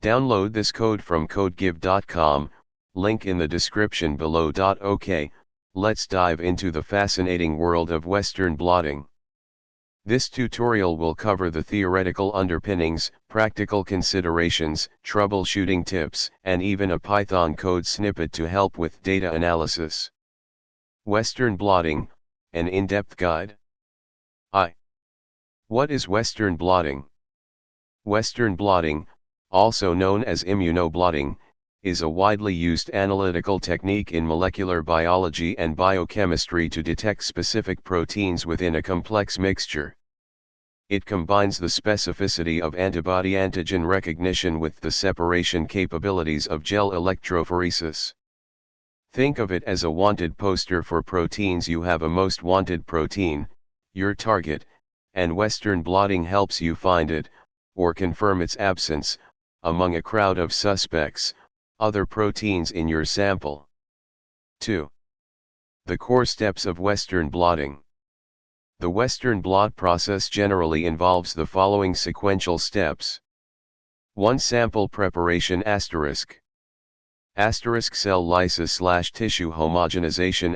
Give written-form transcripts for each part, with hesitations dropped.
Download this code from codegive.com, link in the description below. OK, let's dive into the fascinating world of Western blotting. This tutorial will cover the theoretical underpinnings, practical considerations, troubleshooting tips, and even a Python code snippet to help with data analysis. Western blotting, an in-depth guide. What is Western blotting? Western blotting, also known as immunoblotting, is a widely used analytical technique in molecular biology and biochemistry to detect specific proteins within a complex mixture. It combines the specificity of antibody-antigen recognition with the separation capabilities of gel electrophoresis. Think of it as a wanted poster for proteins. You have a most wanted protein, your target, and Western blotting helps you find it, or confirm its absence, among a crowd of suspects, other proteins in your sample. 2. The core steps of Western blotting. The Western blot process generally involves the following sequential steps. 1. Sample preparation ** cell lysis / tissue homogenization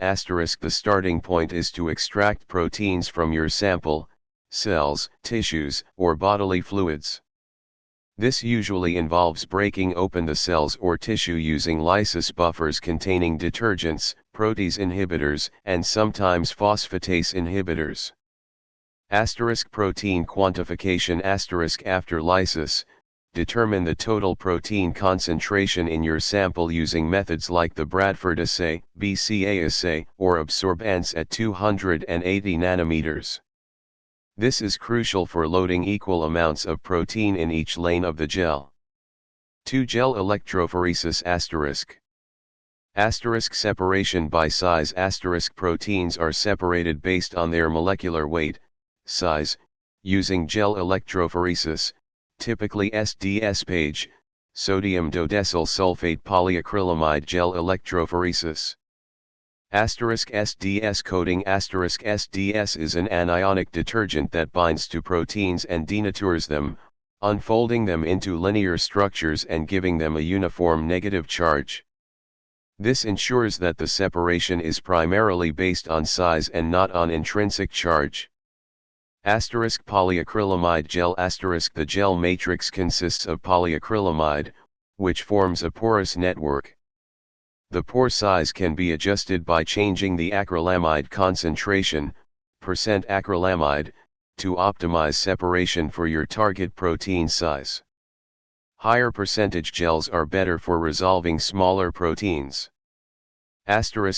*. The starting point is to extract proteins from your sample, cells, tissues, or bodily fluids. This usually involves breaking open the cells or tissue using lysis buffers containing detergents, protease inhibitors, and sometimes phosphatase inhibitors. Protein quantification * After lysis, determine the total protein concentration in your sample using methods like the Bradford assay, BCA assay, or absorbance at 280 nanometers. This is crucial for loading equal amounts of protein in each lane of the gel. 2. Gel electrophoresis * Separation by size * Proteins are separated based on their molecular weight, size, using gel electrophoresis, typically SDS-PAGE, sodium dodecyl sulfate polyacrylamide gel electrophoresis. SDS coating * SDS is an anionic detergent that binds to proteins and denatures them, unfolding them into linear structures and giving them a uniform negative charge. This ensures that the separation is primarily based on size and not on intrinsic charge. Polyacrylamide gel * The gel matrix consists of polyacrylamide, which forms a porous network. The pore size can be adjusted by changing the acrylamide concentration, percent acrylamide, to optimize separation for your target protein size. Higher percentage gels are better for resolving smaller proteins.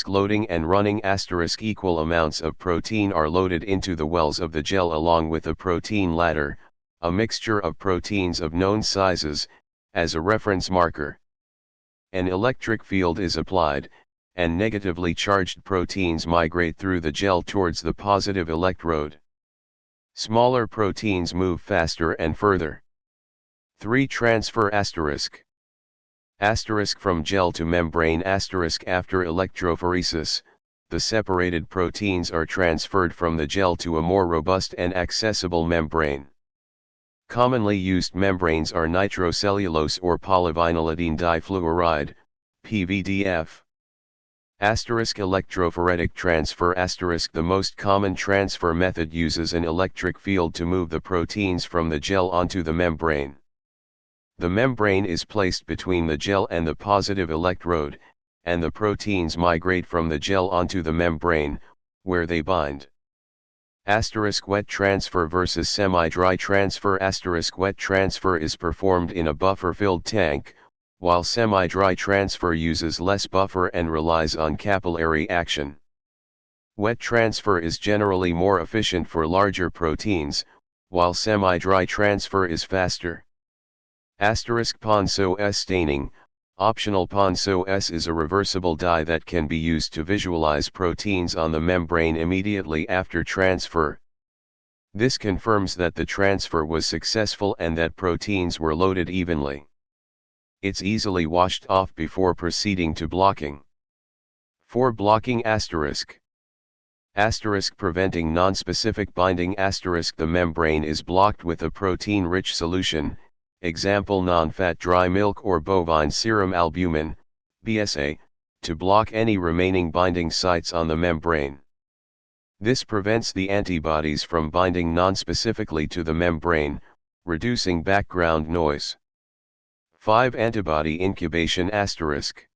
Loading and running * Equal amounts of protein are loaded into the wells of the gel along with a protein ladder, a mixture of proteins of known sizes, as a reference marker. An electric field is applied, and negatively charged proteins migrate through the gel towards the positive electrode. Smaller proteins move faster and further. 3. Transfer * From gel to membrane * After electrophoresis, the separated proteins are transferred from the gel to a more robust and accessible membrane. Commonly used membranes are nitrocellulose or polyvinylidene difluoride, PVDF. Electrophoretic transfer * The most common transfer method uses an electric field to move the proteins from the gel onto the membrane. The membrane is placed between the gel and the positive electrode, and the proteins migrate from the gel onto the membrane, where they bind. Wet transfer versus semi-dry transfer * Wet transfer is performed in a buffer-filled tank, while semi-dry transfer uses less buffer and relies on capillary action. Wet transfer is generally more efficient for larger proteins, while semi-dry transfer is faster. Ponceau S staining. Optional Ponceau S is a reversible dye that can be used to visualize proteins on the membrane immediately after transfer. This confirms that the transfer was successful and that proteins were loaded evenly. It's easily washed off before proceeding to blocking. 4. Blocking * Preventing nonspecific binding * The membrane is blocked with a protein-rich solution, example non-fat dry milk or bovine serum albumin, BSA, to block any remaining binding sites on the membrane. This prevents the antibodies from binding nonspecifically to the membrane, reducing background noise. 5. Antibody incubation asterisk.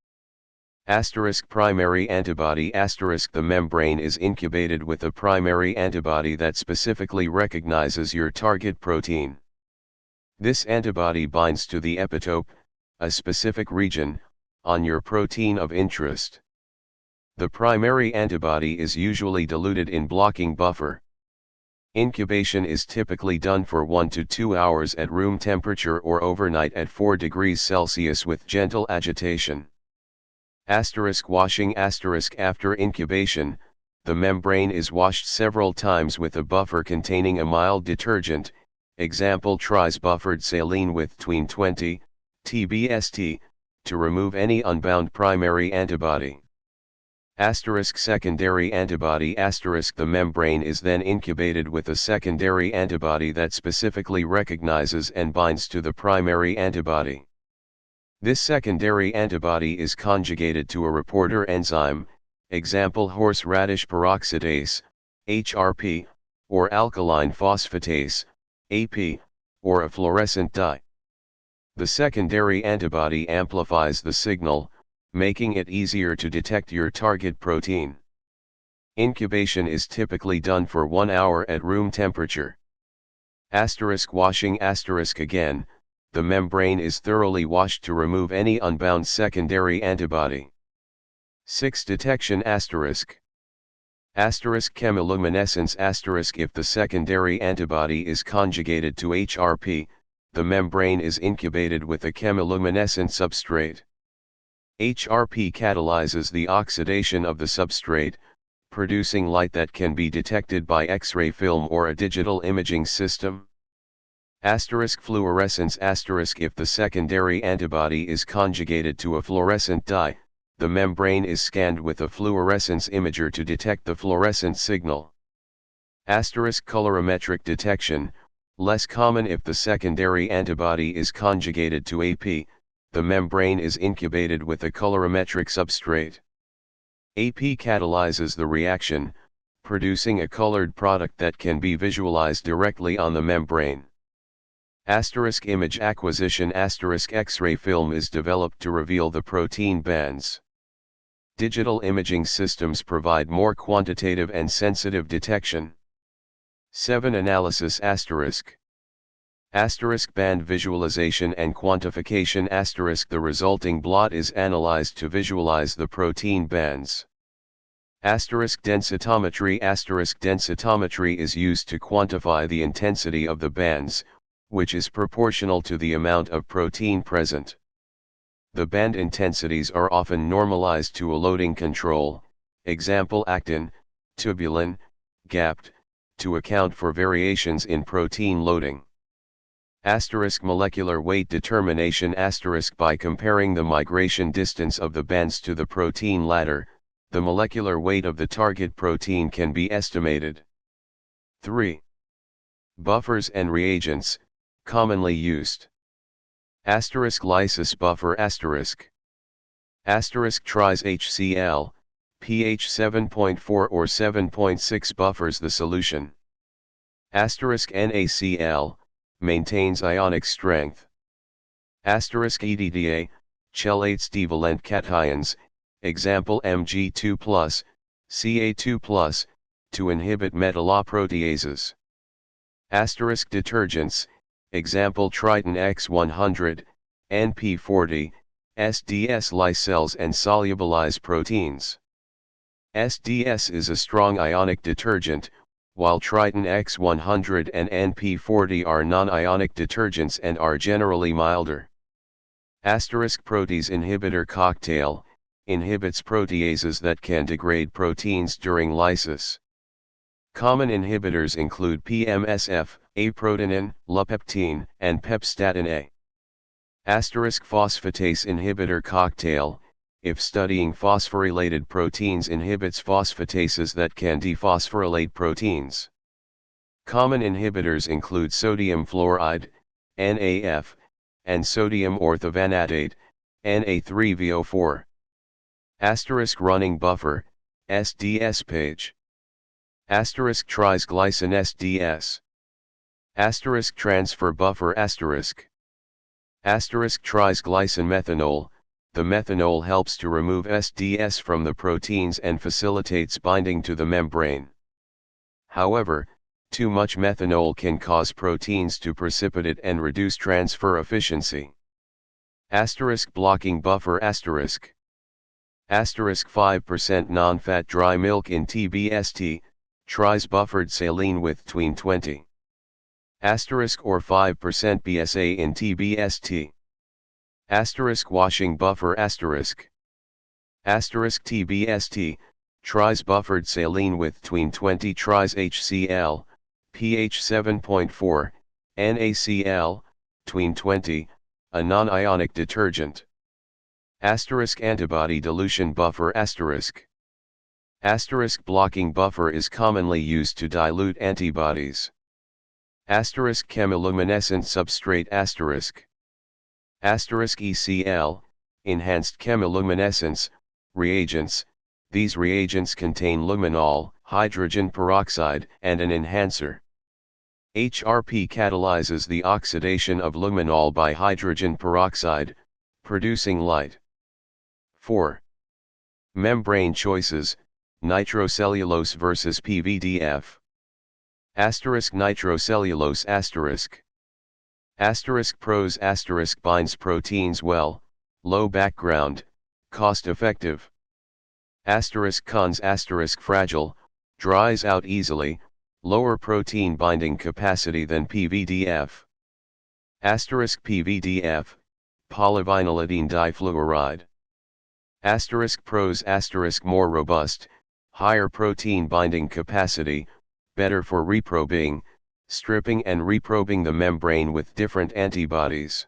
Primary antibody the membrane is incubated with a primary antibody that specifically recognizes your target protein. This antibody binds to the epitope, a specific region, on your protein of interest. The primary antibody is usually diluted in blocking buffer. Incubation is typically done for 1 to 2 hours at room temperature or overnight at 4 degrees Celsius with gentle agitation. Washing after incubation, the membrane is washed several times with a buffer containing a mild detergent, example tries buffered saline with tween 20 tbst, to remove any unbound primary antibody. Secondary antibody the membrane is then incubated with a secondary antibody that specifically recognizes and binds to the primary antibody. This secondary antibody is conjugated to a reporter enzyme, example horseradish peroxidase, HRP, or alkaline phosphatase, AP, or a fluorescent dye. The secondary antibody amplifies the signal, making it easier to detect your target protein. Incubation is typically done for 1 hour at room temperature. Washing again, the membrane is thoroughly washed to remove any unbound secondary antibody. 6. Detection chemiluminescence if the secondary antibody is conjugated to HRP, the membrane is incubated with a chemiluminescent substrate. HRP catalyzes the oxidation of the substrate, producing light that can be detected by X-ray film or a digital imaging system. Fluorescence if the secondary antibody is conjugated to a fluorescent dye, the membrane is scanned with a fluorescence imager to detect the fluorescent signal. Colorimetric detection, less common if the secondary antibody is conjugated to AP, the membrane is incubated with a colorimetric substrate. AP catalyzes the reaction, producing a colored product that can be visualized directly on the membrane. Image acquisition X-ray film is developed to reveal the protein bands. Digital imaging systems provide more quantitative and sensitive detection. 7. Analysis band visualization and quantification the resulting blot is analyzed to visualize the protein bands. Densitometry is used to quantify the intensity of the bands, which is proportional to the amount of protein present. The band intensities are often normalized to a loading control, example actin, tubulin, GAPT, to account for variations in protein loading. Molecular weight determination by comparing the migration distance of the bands to the protein ladder, the molecular weight of the target protein can be estimated. 3. Buffers and reagents, commonly used. Lysis buffer tries HCl, pH 7.4 or 7.6 buffers the solution. NaCl, maintains ionic strength. EDTA, chelates divalent cations, example Mg2+, Ca2+, to inhibit metalloproteases. Detergents, example Triton X100, NP40, SDS lysels and solubilize proteins. SDS is a strong ionic detergent, while Triton X100 and NP40 are non-ionic detergents and are generally milder. Protease inhibitor cocktail, inhibits proteases that can degrade proteins during lysis. Common inhibitors include PMSF, aprotinin, lupeptine, and pepstatin A. Phosphatase inhibitor cocktail, if studying phosphorylated proteins inhibits phosphatases that can dephosphorylate proteins. Common inhibitors include sodium fluoride, NAF, and sodium orthovanadate, Na3VO4. Asterisk running buffer, SDS page. Asterisk tries glycine SDS. Asterisk transfer buffer asterisk. Asterisk tries glycine methanol. The methanol helps to remove SDS from the proteins and facilitates binding to the membrane. However, too much methanol can cause proteins to precipitate and reduce transfer efficiency. Asterisk blocking buffer asterisk. Asterisk 5% non-fat dry milk in TBST, tries buffered saline with tween 20. Asterisk or 5% BSA in TBST. Asterisk washing buffer asterisk. Asterisk TBST, tries buffered saline with tween 20 tries HCl, pH 7.4, NaCl, tween 20, a non-ionic detergent. Asterisk antibody dilution buffer asterisk. Asterisk blocking buffer is commonly used to dilute antibodies. Asterisk chemiluminescent substrate asterisk. Asterisk ECL, enhanced chemiluminescence, reagents. These reagents contain luminol, hydrogen peroxide, and an enhancer. HRP catalyzes the oxidation of luminol by hydrogen peroxide, producing light. 4. Membrane choices, nitrocellulose versus PVDF. Asterisk nitrocellulose asterisk. Asterisk pros asterisk binds proteins well, low background, cost effective. Asterisk cons asterisk fragile, dries out easily, lower protein binding capacity than PVDF. Asterisk PVDF, polyvinylidene difluoride. Asterisk pros asterisk more robust, higher protein binding capacity, better for reprobing, stripping and reprobing the membrane with different antibodies.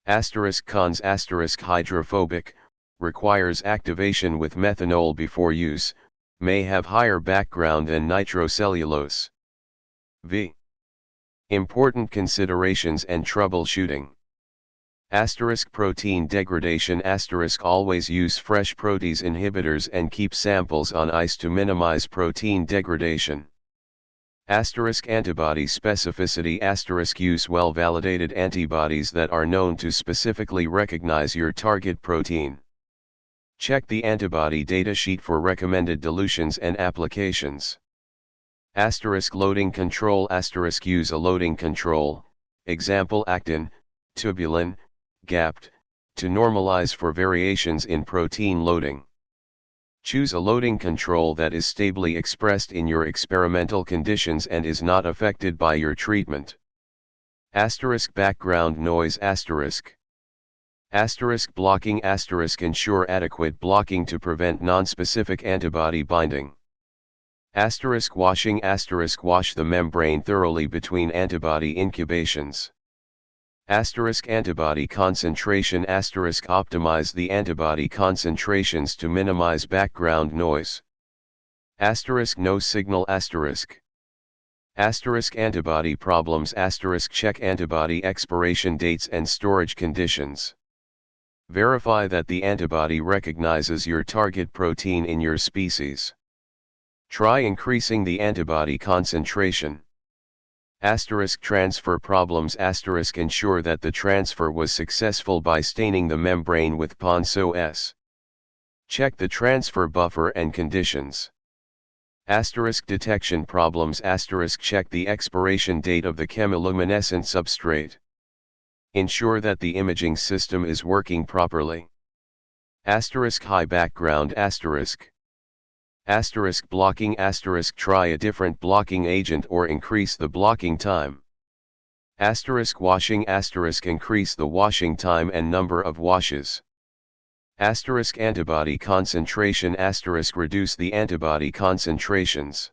Asterisk cons asterisk hydrophobic, requires activation with methanol before use, may have higher background than nitrocellulose. V. Important considerations and troubleshooting. Asterisk protein degradation asterisk always use fresh protease inhibitors and keep samples on ice to minimize protein degradation. Asterisk antibody specificity asterisk use well-validated antibodies that are known to specifically recognize your target protein. Check the antibody datasheet for recommended dilutions and applications. Asterisk loading control asterisk use a loading control, example actin, tubulin, GAPT, to normalize for variations in protein loading. Choose a loading control that is stably expressed in your experimental conditions and is not affected by your treatment. Asterisk background noise asterisk. Asterisk blocking asterisk ensure adequate blocking to prevent nonspecific antibody binding. Asterisk washing asterisk wash the membrane thoroughly between antibody incubations. Asterisk antibody concentration asterisk optimize the antibody concentrations to minimize background noise. Asterisk no signal asterisk. Asterisk antibody problems asterisk check antibody expiration dates and storage conditions. Verify that the antibody recognizes your target protein in your species. Try increasing the antibody concentration. Asterisk transfer problems asterisk ensure that the transfer was successful by staining the membrane with Ponceau S. Check the transfer buffer and conditions. Asterisk detection problems asterisk check the expiration date of the chemiluminescent substrate. Ensure that the imaging system is working properly. Asterisk high background asterisk. Asterisk blocking asterisk try a different blocking agent or increase the blocking time. Asterisk washing asterisk increase the washing time and number of washes. Asterisk antibody concentration asterisk reduce the antibody concentrations.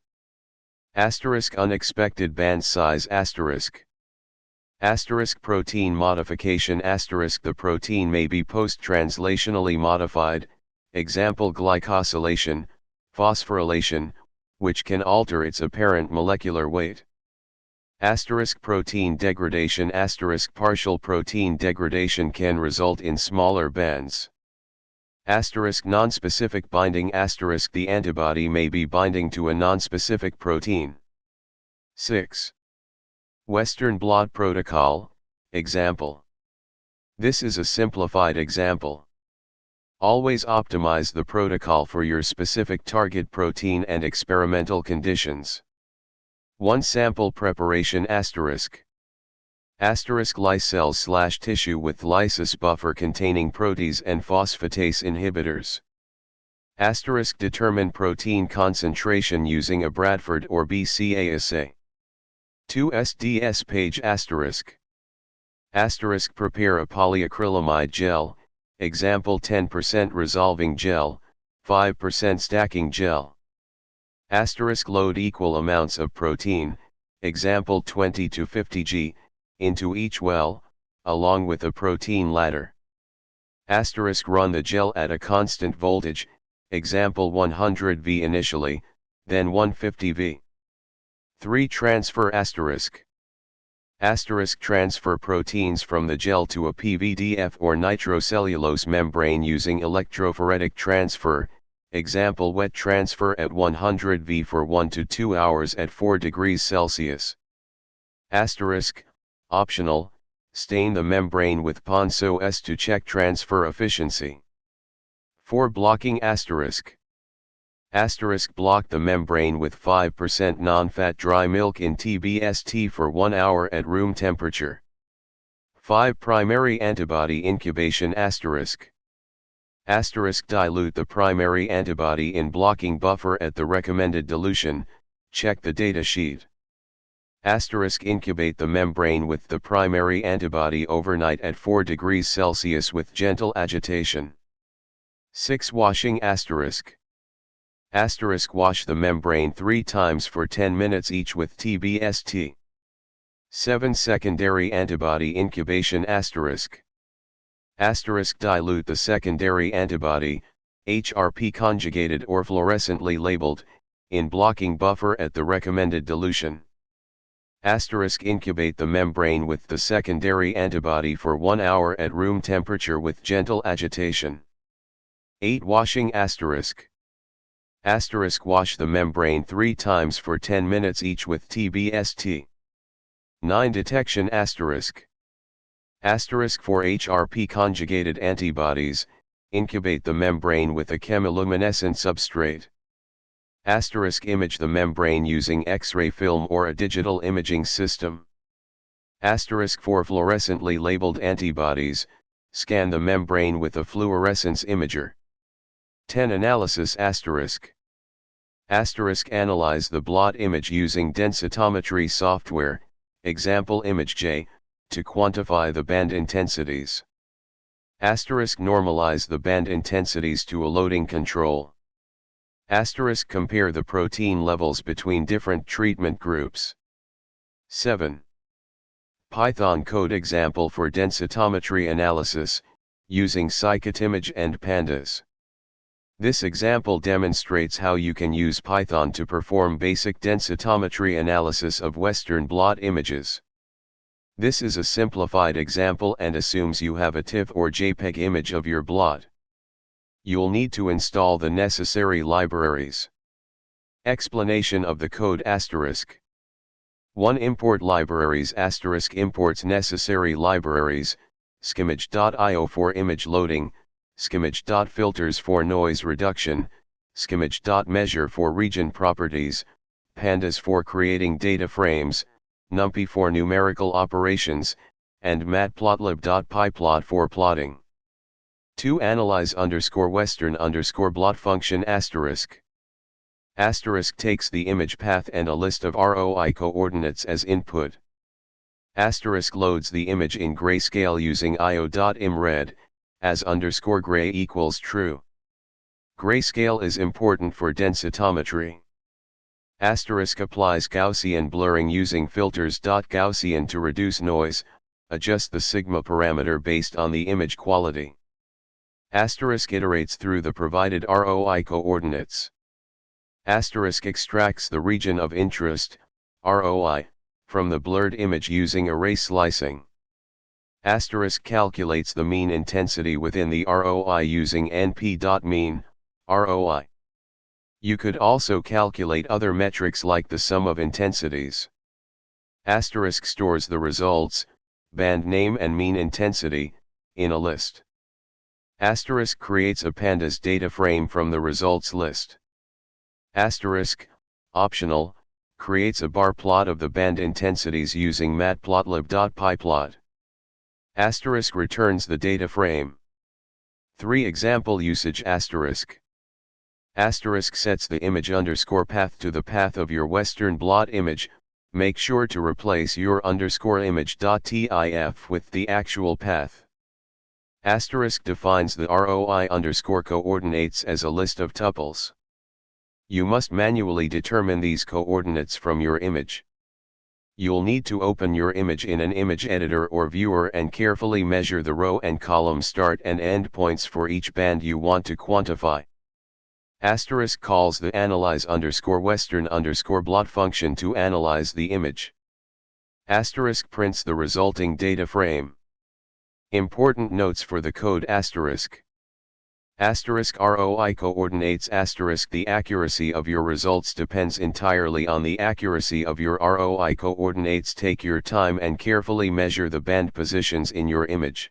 Asterisk unexpected band size asterisk. Asterisk protein modification asterisk the protein may be post-translationally modified, example glycosylation, phosphorylation, which can alter its apparent molecular weight. Asterisk protein degradation. Asterisk partial protein degradation can result in smaller bands. Asterisk nonspecific binding. Asterisk the antibody may be binding to a nonspecific protein. 6. Western blot protocol, example. This is a simplified example. Always optimize the protocol for your specific target protein and experimental conditions. 1 sample preparation. Asterisk lyse cells/tissue with lysis buffer containing protease and phosphatase inhibitors. Asterisk determine protein concentration using a Bradford or BCA assay. 2 SDS page. Asterisk prepare a polyacrylamide gel, example 10% resolving gel, 5% stacking gel. Asterisk load equal amounts of protein, example 20 to 50 g, into each well, along with a protein ladder. Asterisk run the gel at a constant voltage, example 100 V initially, then 150 V. 3 transfer. Asterisk transfer proteins from the gel to a PVDF or nitrocellulose membrane using electrophoretic transfer, example wet transfer at 100 V for 1 to 2 hours at 4 degrees Celsius. Asterisk, optional, stain the membrane with Ponceau-S to check transfer efficiency. 4 blocking. Asterisk block the membrane with 5% non-fat dry milk in TBST for 1 hour at room temperature. 5 primary antibody incubation. Asterisk dilute the primary antibody in blocking buffer at the recommended dilution, check the data sheet. Asterisk incubate the membrane with the primary antibody overnight at 4 degrees Celsius with gentle agitation. 6 washing. Asterisk wash the membrane 3 times for 10 minutes each with TBST. 7 secondary antibody incubation. Asterisk dilute the secondary antibody, HRP conjugated or fluorescently labeled, in blocking buffer at the recommended dilution. Asterisk incubate the membrane with the secondary antibody for 1 hour at room temperature with gentle agitation. 8 washing. Asterisk wash the membrane 3 times for 10 minutes each with TBST. 9 detection. Asterisk for HRP conjugated antibodies, incubate the membrane with a chemiluminescent substrate. Asterisk image the membrane using X-ray film or a digital imaging system. Asterisk for fluorescently labeled antibodies, scan the membrane with a fluorescence imager. 10 analysis. Asterisk analyze the blot image using densitometry software, example image J, to quantify the band intensities. Asterisk normalize the band intensities to a loading control. Asterisk compare the protein levels between different treatment groups. 7. Python code example for densitometry analysis, using scikit-image and pandas. This example demonstrates how you can use Python to perform basic densitometry analysis of Western blot images. This is a simplified example and assumes you have a TIFF or JPEG image of your blot. You'll need to install the necessary libraries. Explanation of the code. 1. Import libraries. Imports necessary libraries, skimage.io for image loading, skimage.filters for noise reduction, skimage.measure for region properties, pandas for creating data frames, numpy for numerical operations, and matplotlib.pyplot for plotting. 2. Analyze _western_blot function. Asterisk takes the image path and a list of ROI coordinates as input. Asterisk loads the image in grayscale using io.imred, as _gray equals true. Grayscale is important for densitometry. Asterisk applies Gaussian blurring using filters.Gaussian to reduce noise, adjust the sigma parameter based on the image quality. Asterisk iterates through the provided ROI coordinates. Asterisk extracts the region of interest, ROI, from the blurred image using array slicing. Asterisk calculates the mean intensity within the ROI using np.mean, ROI. You could also calculate other metrics like the sum of intensities. Asterisk stores the results, band name and mean intensity, in a list. Asterisk creates a pandas data frame from the results list. Asterisk, optional, creates a bar plot of the band intensities using matplotlib.pyplot. Asterisk returns the data frame. 3 example usage asterisk. Asterisk sets the image underscore path to the path of your Western blot image. Make sure to replace your underscore image.tif with the actual path. Asterisk defines the ROI underscore coordinates as a list of tuples. You must manually determine these coordinates from your image. You'll need to open your image in an image editor or viewer and carefully measure the row and column start and end points for each band you want to quantify. Asterisk calls the analyze underscore western underscore blot function to analyze the image. Asterisk prints the resulting data frame. Important notes for the code asterisk. Asterisk ROI coordinates asterisk the accuracy of your results depends entirely on the accuracy of your ROI coordinates. Take your time and carefully measure the band positions in your image.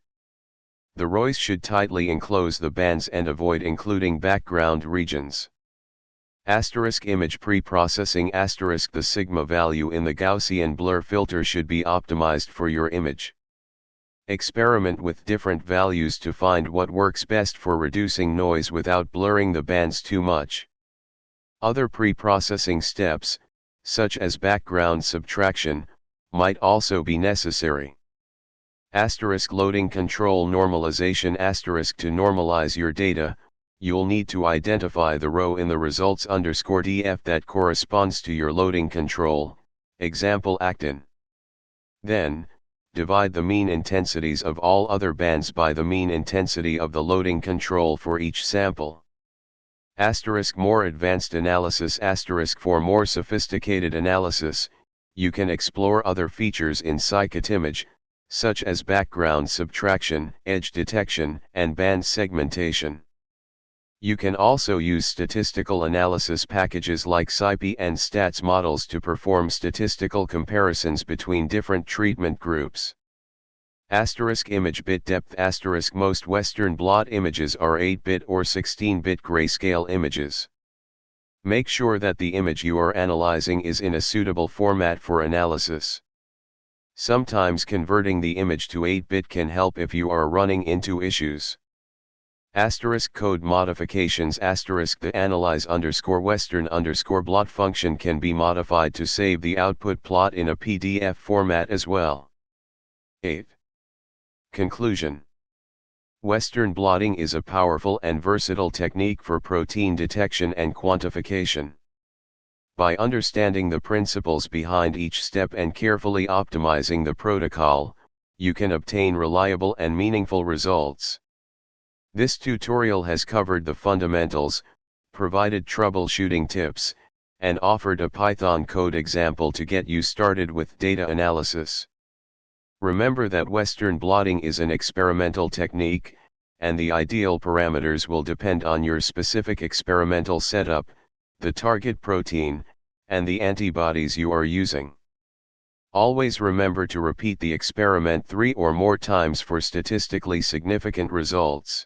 The rows should tightly enclose the bands and avoid including background regions. Asterisk image pre-processing asterisk the sigma value in the Gaussian blur filter should be optimized for your image. Experiment with different values to find what works best for reducing noise without blurring the bands too much. Other pre-processing steps, such as background subtraction, might also be necessary. Asterisk loading control normalization asterisk to normalize your data, you'll need to identify the row in the results underscore df that corresponds to your loading control, example actin. Then, divide the mean intensities of all other bands by the mean intensity of the loading control for each sample. Asterisk more advanced analysis asterisk for more sophisticated analysis, you can explore other features in scikit-image, such as background subtraction, edge detection, and band segmentation. You can also use statistical analysis packages like SciPy and stats models to perform statistical comparisons between different treatment groups. Asterisk image bit depth asterisk most Western blot images are 8-bit or 16-bit grayscale images. Make sure that the image you are analyzing is in a suitable format for analysis. Sometimes converting the image to 8-bit can help if you are running into issues. Asterisk code modifications asterisk the analyze underscore western underscore blot function can be modified to save the output plot in a PDF format as well. 8. Conclusion. Western blotting is a powerful and versatile technique for protein detection and quantification. By understanding the principles behind each step and carefully optimizing the protocol, you can obtain reliable and meaningful results. This tutorial has covered the fundamentals, provided troubleshooting tips, and offered a Python code example to get you started with data analysis. Remember that Western blotting is an experimental technique, and the ideal parameters will depend on your specific experimental setup, the target protein, and the antibodies you are using. Always remember to repeat the experiment 3 or more times for statistically significant results.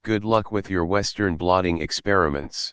Good luck with your Western blotting experiments.